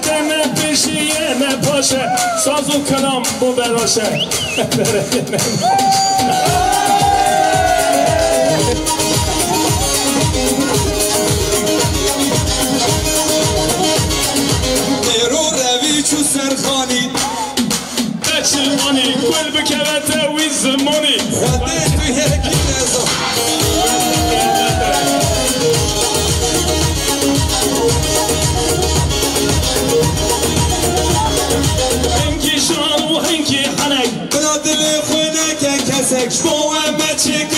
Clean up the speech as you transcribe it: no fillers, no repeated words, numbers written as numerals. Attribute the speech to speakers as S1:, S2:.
S1: دم بشیه نپاشه سازو کنم بو براشه
S2: نیرو روی چو سرخانی
S1: بچلوانی گل بکوته وی زمانی
S2: خواده تو یکی نزا
S1: هنگی شان و هنگی حنک
S2: بنا دل خونه که کسک شما همه چی